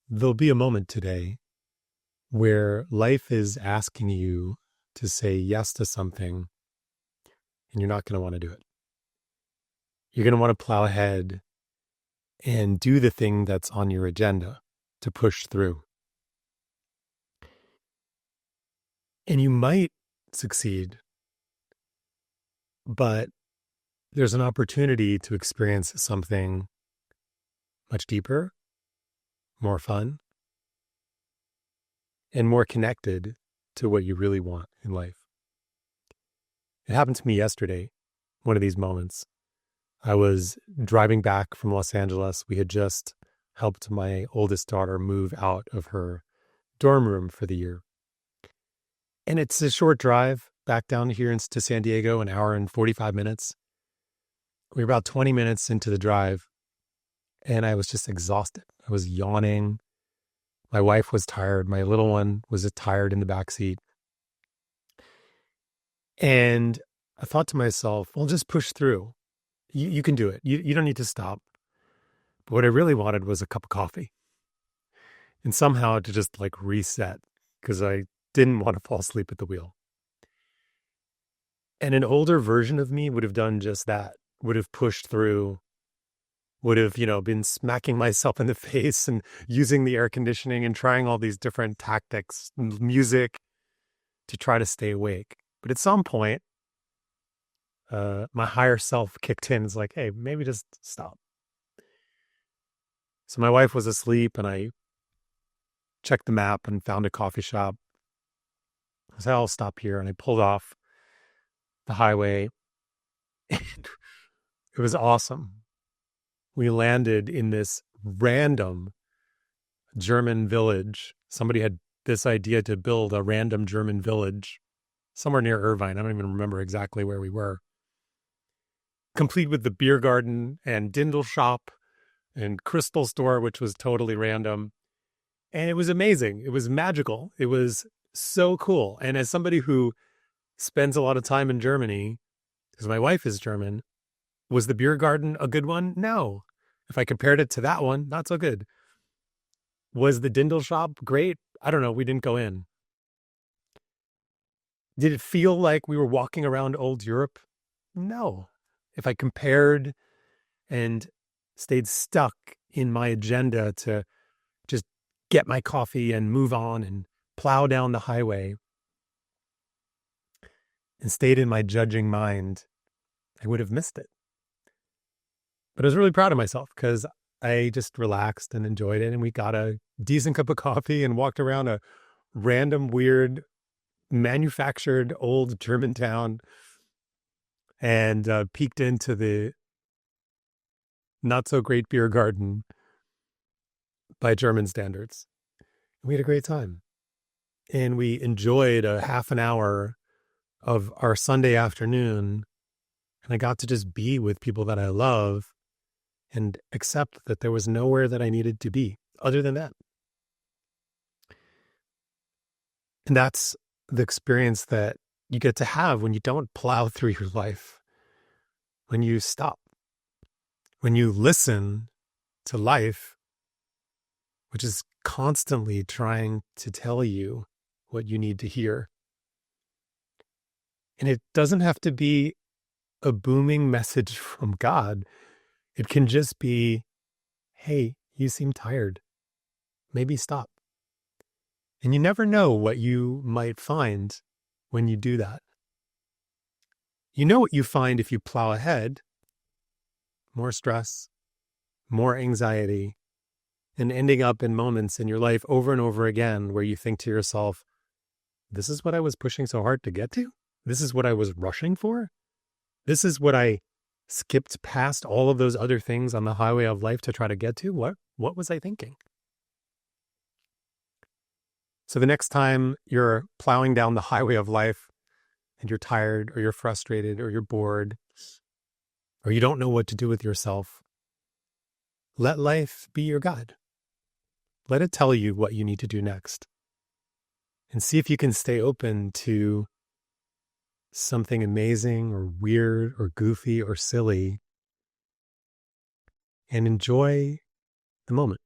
There'll be a moment today where life is asking you to say yes to something and you're not going to want to do it. You're going to want to plow ahead and do the thing that's on your agenda to push through. And you might succeed, but there's an opportunity to experience something much deeper, more fun, and more connected to what you really want in life. It happened to me yesterday, one of these moments. I was driving back from Los Angeles. We had just helped my oldest daughter move out of her dorm room for the year. And it's a short drive back down here to San Diego, an hour and 45 minutes. We were about 20 minutes into the drive, and I was just exhausted. I was yawning. My wife was tired. My little one was tired in the back seat. And I thought to myself, well, just push through. You can do it. You don't need to stop. But what I really wanted was a cup of coffee. And somehow to just reset, because I didn't want to fall asleep at the wheel. And an older version of me would have done just that, would have pushed through, would have, been smacking myself in the face and using the air conditioning and trying all these different tactics, music to try to stay awake. But at some point, my higher self kicked in. It's like, hey, maybe just stop. So my wife was asleep and I checked the map and found a coffee shop. I said, I'll stop here. And I pulled off the highway. And it was awesome. We landed in this random German village. Somebody had this idea to build a random German village somewhere near Irvine. I don't even remember exactly where we were. Complete with the beer garden and Dindal shop and crystal store, which was totally random. And it was amazing. It was magical. It was so cool. And as somebody who spends a lot of time in Germany, because my wife is German, was the beer garden a good one? No. If I compared it to that one, not so good. Was the Dindal shop great? I don't know. We didn't go in. Did it feel like we were walking around old Europe? No. If I compared and stayed stuck in my agenda to just get my coffee and move on and plow down the highway and stayed in my judging mind, I would have missed it. But I was really proud of myself because I just relaxed and enjoyed it. And we got a decent cup of coffee and walked around a random, weird, manufactured old German town and peeked into the not so great beer garden by German standards. We had a great time. And we enjoyed a half an hour of our Sunday afternoon. And I got to just be with people that I love and accept that there was nowhere that I needed to be other than that. And that's the experience that you get to have when you don't plow through your life, when you stop, when you listen to life, which is constantly trying to tell you what you need to hear. And it doesn't have to be a booming message from God. It can just be, hey, you seem tired. Maybe stop. And you never know what you might find when you do that. You know what you find if you plow ahead: more stress, more anxiety, and ending up in moments in your life over and over again where you think to yourself, this is what I was pushing so hard to get to? This is what I was rushing for? This is what I skipped past all of those other things on the highway of life to try to get to? What was I thinking? So the next time you're plowing down the highway of life and you're tired or you're frustrated or you're bored or you don't know what to do with yourself, let life be your guide. Let it tell you what you need to do next. And see if you can stay open to something amazing or weird or goofy or silly and enjoy the moment.